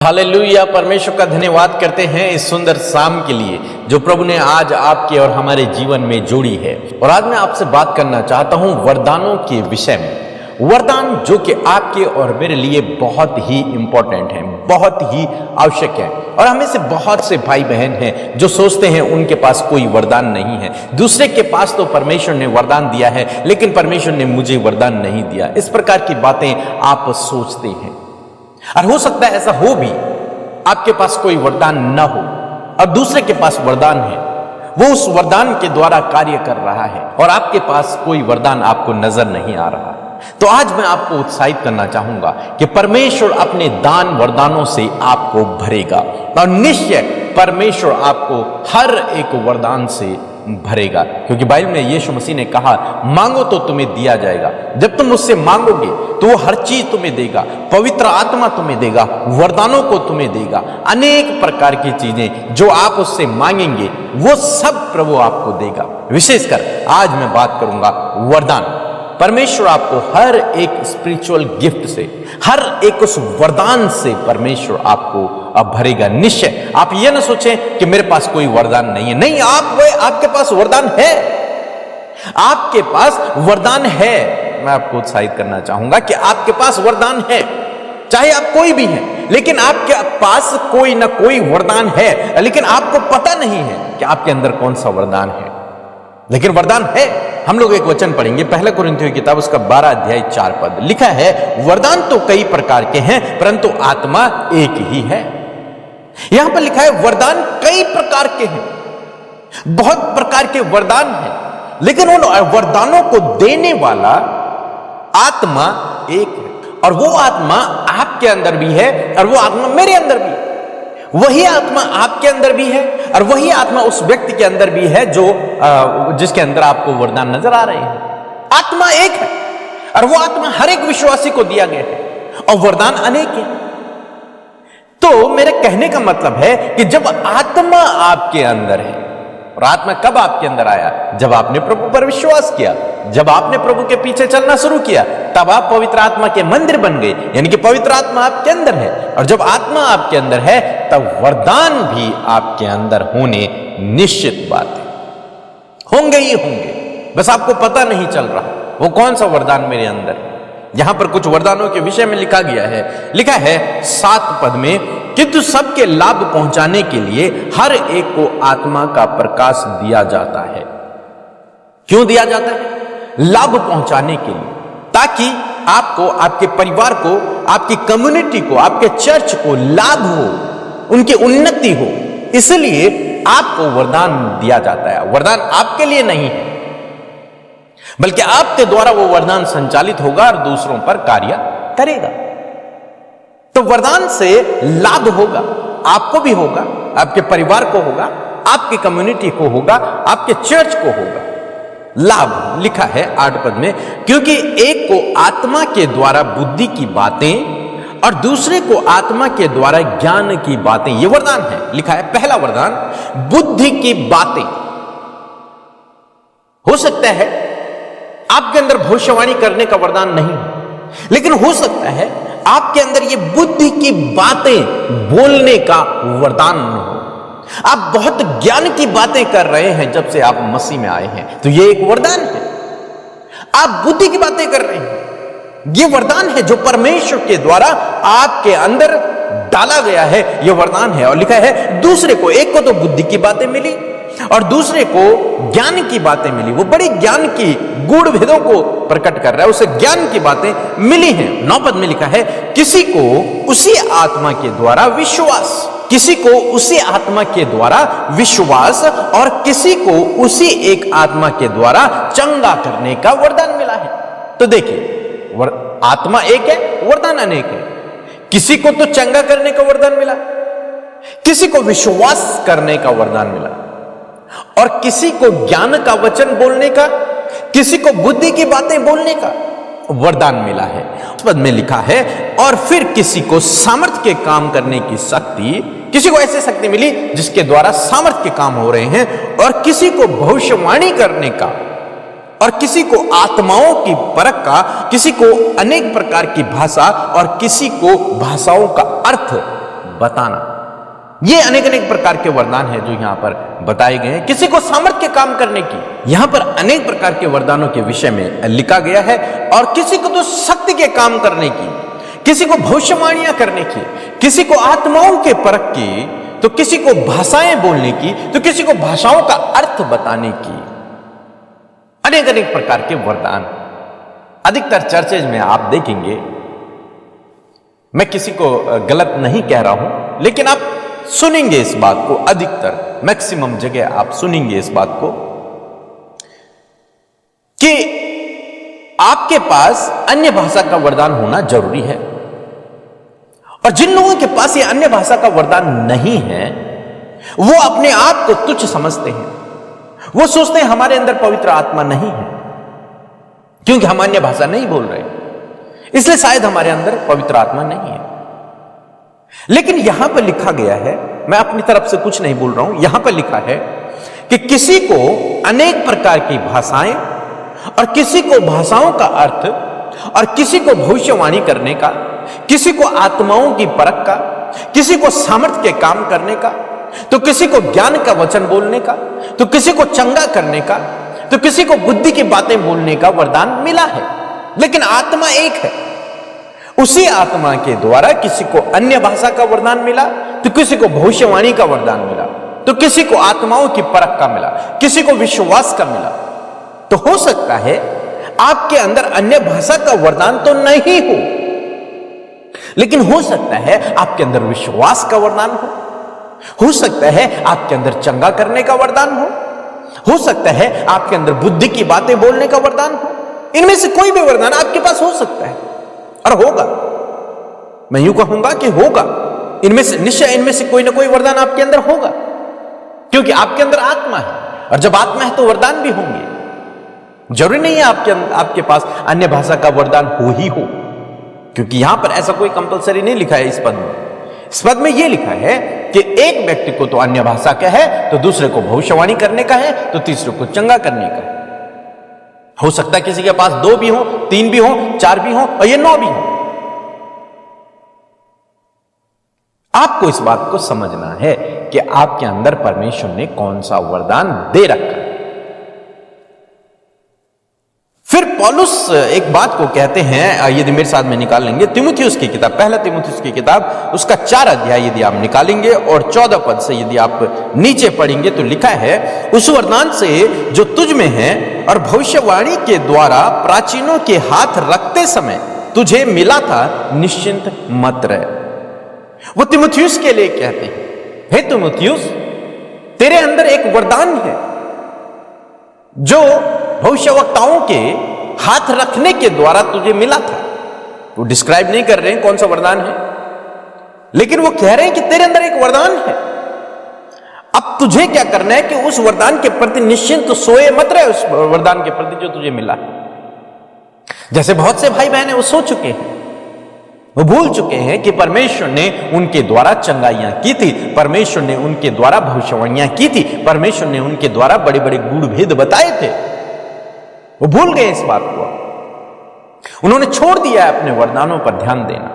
Hallelujah. परमेश्वर का धन्यवाद करते हैं इस सुंदर शाम के लिए जो प्रभु ने आज आपके और हमारे जीवन में जोड़ी है। और आज मैं आपसे बात करना चाहता हूं वरदानों के विषय में। वरदान जो कि आपके और मेरे लिए बहुत ही इंपॉर्टेंट है, बहुत ही आवश्यक है। और हमें से बहुत से भाई बहन हैं जो सोचते हैं उनके पास कोई वरदान नहीं है, दूसरे के पास तो परमेश्वर ने वरदान दिया है लेकिन परमेश्वर ने मुझे वरदान नहीं दिया। इस प्रकार की बातें आप सोचते हैं और हो सकता है ऐसा हो भी, आपके पास कोई वरदान न हो और दूसरे के पास वरदान है, वो उस वरदान के द्वारा कार्य कर रहा है और आपके पास कोई वरदान आपको नजर नहीं आ रहा। तो आज मैं आपको उत्साहित करना चाहूंगा कि परमेश्वर अपने दान वरदानों से आपको भरेगा और निश्चय परमेश्वर आपको हर एक वरदान से भरेगा, क्योंकि बाइबल में यीशु मसीह ने कहा मांगो तो तुम्हें दिया जाएगा। जब तुम उससे मांगोगे तो वो हर चीज तुम्हें देगा, पवित्र आत्मा तुम्हें देगा, वरदानों को तुम्हें देगा, अनेक प्रकार की चीजें जो आप उससे मांगेंगे वो सब प्रभु आपको देगा। विशेषकर आज मैं बात करूंगा वरदान। परमेश्वर आपको हर एक स्पिरिचुअल गिफ्ट से, हर एक उस वरदान से परमेश्वर आपको अब भरेगा। निश्चय आप ये ना सोचें कि मेरे पास कोई वरदान नहीं है। नहीं, आपके पास वरदान है, आपके पास वरदान है। मैं आपको उत्साहित करना चाहूंगा कि आपके पास वरदान है, चाहे आप कोई भी हैं, लेकिन आपके पास कोई ना कोई वरदान है, लेकिन आपको पता नहीं है कि आपके अंदर कौन सा वरदान है, लेकिन वरदान है। हम लोग एक वचन पढ़ेंगे, पहला कुरिन्थियों की किताब उसका 12 अध्याय 4 पद। लिखा है वरदान तो कई प्रकार के हैं परंतु आत्मा एक ही है। यहां पर लिखा है वरदान कई प्रकार के हैं, बहुत प्रकार के वरदान हैं, लेकिन उन वरदानों को देने वाला आत्मा एक है। और वो आत्मा आपके अंदर भी है और वो आत्मा मेरे अंदर भी है। वही आत्मा आपके अंदर भी है और वही आत्मा उस व्यक्ति के अंदर भी है जो जिसके अंदर आपको वरदान नजर आ रहे हैं। आत्मा एक है और वो आत्मा हर एक विश्वासी को दिया गया है और वरदान अनेक है। तो मेरे कहने का मतलब है कि जब आत्मा आपके अंदर है, और आत्मा कब आपके अंदर आया? जब आपने प्रभु पर विश्वास किया, जब आपने प्रभु के पीछे चलना शुरू किया, तब आप पवित्र आत्मा के मंदिर बन गए, यानी कि पवित्र आत्मा आपके अंदर है। और जब आत्मा आपके अंदर है तब वरदान भी आपके अंदर होने निश्चित बात है, होंगे ही होंगे, बस आपको पता नहीं चल रहा वो कौन सा वरदान मेरे अंदर है। यहां पर कुछ वरदानों के विषय में लिखा गया है, लिखा है 7 पद में, किंतु सबके लाभ पहुंचाने के लिए हर एक को आत्मा का प्रकाश दिया जाता है। क्यों दिया जाता है? लाभ पहुंचाने के लिए, ताकि आपको, आपके परिवार को, आपकी कम्युनिटी को, आपके चर्च को लाभ हो, उनकी उन्नति हो, इसलिए आपको वरदान दिया जाता है। वरदान आपके लिए नहीं है, बल्कि आपके द्वारा वो वरदान संचालित होगा और दूसरों पर कार्य करेगा। तो वरदान से लाभ होगा, आपको भी होगा, आपके परिवार को होगा, आपकी कम्युनिटी को होगा, आपके चर्च को होगा। लाभ लिखा है 8 पद में, क्योंकि एक को आत्मा के द्वारा बुद्धि की बातें और दूसरे को आत्मा के द्वारा ज्ञान की बातें, ये वरदान है। लिखा है पहला वरदान बुद्धि की बातें। हो सकता है आपके अंदर भविष्यवाणी करने का वरदान नहीं, लेकिन हो सकता है आपके अंदर ये बुद्धि की बातें बोलने का वरदान हो। आप बहुत ज्ञान की बातें कर रहे हैं जब से आप मसीह में आए हैं, तो ये एक वरदान है। आप बुद्धि की बातें कर रहे हैं, ये वरदान है जो परमेश्वर के द्वारा आपके अंदर डाला गया है, ये वरदान है। और लिखा है दूसरे को, एक को तो बुद्धि की बातें मिली और दूसरे को ज्ञान की बातें मिली। वो बड़ी ज्ञान की गूढ़ भेदों को प्रकट कर रहा है, उसे ज्ञान की बातें मिली हैं। 9 पद में लिखा है किसी को उसी आत्मा के द्वारा विश्वास, किसी को उसी आत्मा के द्वारा विश्वास और किसी को उसी एक आत्मा के द्वारा चंगा करने का वरदान मिला है। तो देखिए, आत्मा एक है, वरदान अनेक है। किसी को तो चंगा करने का वरदान मिला, किसी को विश्वास करने का वरदान मिला और किसी को ज्ञान का वचन बोलने का, किसी को बुद्धि की बातें बोलने का वरदान मिला है। उस पद में लिखा है और फिर किसी को सामर्थ्य के काम करने की शक्ति, किसी को ऐसी शक्ति मिली जिसके द्वारा सामर्थ्य के काम हो रहे हैं, और किसी को भविष्यवाणी करने का, और किसी को आत्माओं की परख का, किसी को अनेक प्रकार की भाषा और किसी को भाषाओं का अर्थ बताना। ये अनेक अनेक प्रकार के वरदान है जो यहां पर बताए गए हैं। किसी को सामर्थ्य काम करने की, यहां पर अनेक प्रकार के वरदानों के विषय में लिखा गया है। और किसी को तो शक्ति के काम करने की, किसी को भविष्यवाणियां करने की, किसी को आत्माओं के परख की, तो किसी को भाषाएं बोलने की, तो किसी को भाषाओं का अर्थ बताने की। अनेक अनेक प्रकार के वरदान अधिकतर चर्चेज में आप देखेंगे। मैं किसी को गलत नहीं कह रहा हूं, लेकिन आप सुनेंगे इस बात को, अधिकतर मैक्सिमम जगह आप सुनेंगे इस बात को कि आपके पास अन्य भाषा का वरदान होना जरूरी है। और जिन लोगों के पास ये अन्य भाषा का वरदान नहीं है, वो अपने आप को तुच्छ समझते हैं। वो सोचते हैं हमारे अंदर पवित्र आत्मा नहीं है, क्योंकि हम अन्य भाषा नहीं बोल रहे, इसलिए शायद हमारे अंदर पवित्र आत्मा नहीं है। लेकिन यहां पर लिखा गया है, मैं अपनी तरफ से कुछ नहीं बोल रहा हूं, यहां पर लिखा है कि किसी को अनेक प्रकार की भाषाएं, और किसी को भाषाओं का अर्थ, और किसी को भविष्यवाणी करने का, किसी को आत्माओं की परख का, किसी को सामर्थ्य के काम करने का, तो किसी को ज्ञान का वचन बोलने का, तो किसी को चंगा करने का, तो किसी को बुद्धि की बातें बोलने का वरदान मिला है। लेकिन आत्मा एक है। उसी आत्मा के द्वारा किसी को अन्य भाषा का वरदान मिला, तो किसी को भविष्यवाणी का वरदान मिला, तो किसी को आत्माओं की परख का मिला, किसी को विश्वास का मिला। तो हो सकता है आपके अंदर अन्य भाषा का वरदान तो नहीं हो, लेकिन हो सकता है आपके अंदर विश्वास का वरदान हो सकता है आपके अंदर चंगा करने का वरदान हो सकता है आपके अंदर बुद्धि की बातें बोलने का वरदान हो। इनमें से कोई भी वरदान आपके पास हो सकता है और होगा। मैं यूं कहूंगा कि होगा, इनमें से निश्चय, इनमें से कोई ना कोई वरदान आपके अंदर होगा, क्योंकि आपके अंदर आत्मा है, और जब आत्मा है तो वरदान भी होंगे। जरूरी नहीं है आपके पास अन्य भाषा का वरदान हो, क्योंकि यहां पर ऐसा कोई कंपलसरी नहीं लिखा है इस पद में। इस पद में यह लिखा है कि एक व्यक्ति को तो अन्य भाषा का है, तो दूसरे को भविष्यवाणी करने का है, तो तीसरे को चंगा करने का है। हो सकता है किसी के पास 2 भी हो, 3 भी हो, 4 भी हो, और ये 9 भी हो। आपको इस बात को समझना है कि आपके अंदर परमेश्वर ने कौन सा वरदान दे रखा है। फिर पौलुस एक बात को कहते हैं, यदि मेरे साथ में निकाल लेंगे तीमुथियुस की किताब, पहला तीमुथियुस की किताब, उसका 4 अध्याय यदि आप निकालेंगे और 14 पद से यदि आप नीचे पढ़ेंगे तो लिखा है, उस वरदान से जो तुझ में है और भविष्यवाणी के द्वारा प्राचीनों के हाथ रखते समय तुझे मिला था, निश्चिंत मत रह। वो तीमुथियुस के लिए कहते हैं, हे तीमुथियुस, तेरे अंदर एक वरदान है जो भविष्यवक्ताओं के हाथ रखने के द्वारा तुझे मिला था। वो डिस्क्राइब नहीं कर रहे हैं कौन सा वरदान है, लेकिन वो कह रहे हैं कि तेरे अंदर एक वरदान है। अब तुझे क्या करना है कि उस वरदान के प्रति निश्चिंत सोए मत रहे, उस वरदान के प्रति जो तुझे मिला। जैसे बहुत से भाई बहन है वो सो चुके हैं, वो भूल चुके हैं कि परमेश्वर ने उनके द्वारा चंगाइयां की थी, परमेश्वर ने उनके द्वारा भविष्यवाणियां की थी, परमेश्वर ने उनके द्वारा बड़े बड़े गूढ़ भेद बताए थे। वो भूल गए इस बात को। उन्होंने छोड़ दिया अपने वरदानों पर ध्यान देना,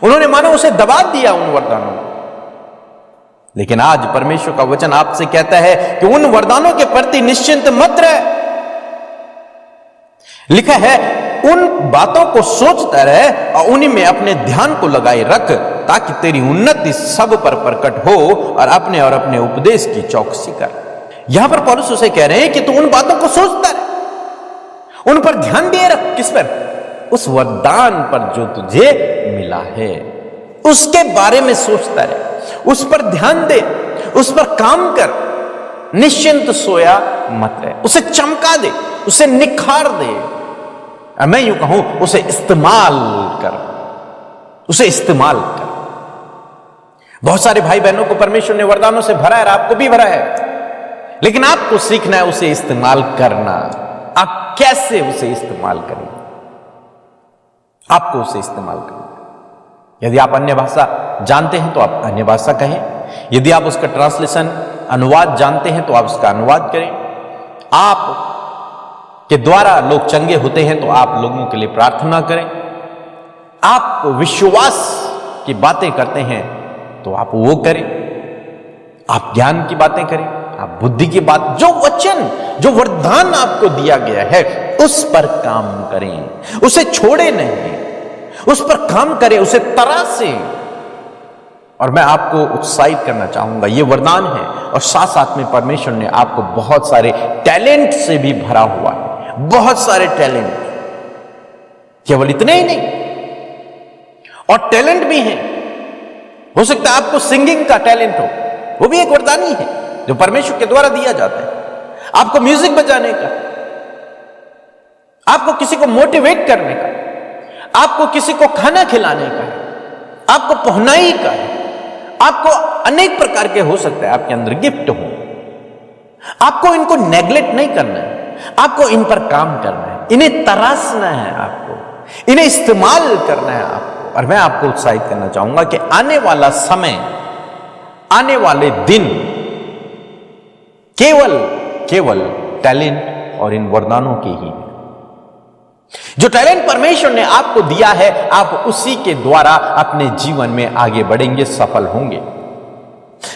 उन्होंने मानो उसे दबा दिया उन वरदानों को। लेकिन आज परमेश्वर का वचन आपसे कहता है कि उन वरदानों के प्रति निश्चिंत मत रह। लिखा है, उन बातों को सोचता रहे और उन्हीं में अपने ध्यान को लगाए रख, ताकि तेरी उन्नति सब पर प्रकट हो और अपने उपदेश की चौकसी कर। यहां पर पौलुस उसे कह रहे हैं कि तू उन बातों को सोचता रहे, उन पर ध्यान दिए रख। किस पर? उस वरदान पर जो तुझे मिला है, उसके बारे में सोचता रहे, उस पर ध्यान दे, उस पर काम कर, निश्चिंत सोया मत रहे। उसे चमका दे, उसे निखार दे। मैं यूं कहूं, उसे इस्तेमाल कर, उसे इस्तेमाल कर। बहुत सारे भाई बहनों को परमेश्वर ने वरदानों से भरा है, आपको भी भरा है, लेकिन आपको सीखना है उसे इस्तेमाल करना। आप कैसे उसे इस्तेमाल करेंगे? आपको उसे इस्तेमाल करना। यदि आप अन्य भाषा जानते हैं तो आप अन्य भाषा कहें, यदि आप उसका ट्रांसलेशन, अनुवाद जानते हैं तो आप उसका अनुवाद करें। आप के द्वारा लोग चंगे होते हैं तो आप लोगों के लिए प्रार्थना करें। आप विश्वास की बातें करते हैं तो आप वो करें, आप ज्ञान की बातें करें, आप बुद्धि की बात, जो वचन, जो वरदान आपको दिया गया है उस पर काम करें, उसे छोड़े नहीं, उस पर काम करें, उसे तरासें। और मैं आपको उत्साहित करना चाहूंगा, ये वरदान है और साथ साथ में परमेश्वर ने आपको बहुत सारे टैलेंट से भी भरा हुआ है, बहुत सारे टैलेंट, केवल इतने ही नहीं और टैलेंट भी हैं। हो सकता है आपको सिंगिंग का टैलेंट हो, वो भी एक वरदान ही है जो परमेश्वर के द्वारा दिया जाता है। आपको म्यूजिक बजाने का, आपको किसी को मोटिवेट करने का, आपको किसी को खाना खिलाने का, आपको पहनाई का है, आपको अनेक प्रकार के हो सकता है आपके अंदर गिफ्ट हो। आपको इनको नेग्लेक्ट नहीं करना है, आपको इन पर काम करना है, इन्हें तराशना है, आपको इन्हें इस्तेमाल करना है आपको। और मैं आपको उत्साहित करना चाहूंगा कि आने वाला समय, आने वाले दिन केवल टैलेंट और इन वरदानों के ही है। जो टैलेंट परमेश्वर ने आपको दिया है, आप उसी के द्वारा अपने जीवन में आगे बढ़ेंगे, सफल होंगे।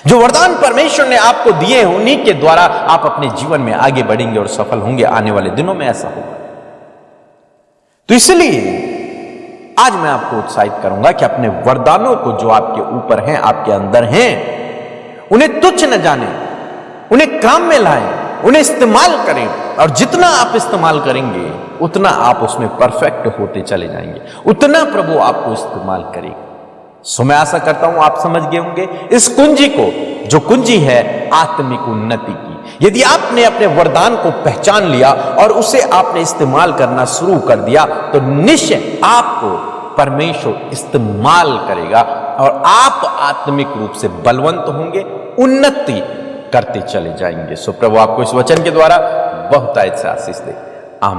जो वरदान परमेश्वर ने आपको दिए हैं, उन्हीं के द्वारा आप अपने जीवन में आगे बढ़ेंगे और सफल होंगे। आने वाले दिनों में ऐसा होगा। तो इसलिए आज मैं आपको उत्साहित करूंगा कि अपने वरदानों को जो आपके ऊपर हैं, आपके अंदर हैं, उन्हें तुच्छ न जाने, उन्हें काम में लाएं, उन्हें इस्तेमाल करें। और जितना आप इस्तेमाल करेंगे उतना आप उसमें परफेक्ट होते चले जाएंगे, उतना प्रभु आपको इस्तेमाल करेगा। सो मैं आशा करता हूं आप समझ गए होंगे इस कुंजी को, जो कुंजी है आत्मिक उन्नति की। यदि आपने अपने वरदान को पहचान लिया और उसे आपने इस्तेमाल करना शुरू कर दिया, तो निश्चय आपको परमेश्वर इस्तेमाल करेगा और आप आत्मिक रूप से बलवंत होंगे, उन्नति करते चले जाएंगे। सो प्रभु आपको इस वचन के द्वारा बहुतायत से आशीष दे। आमीन।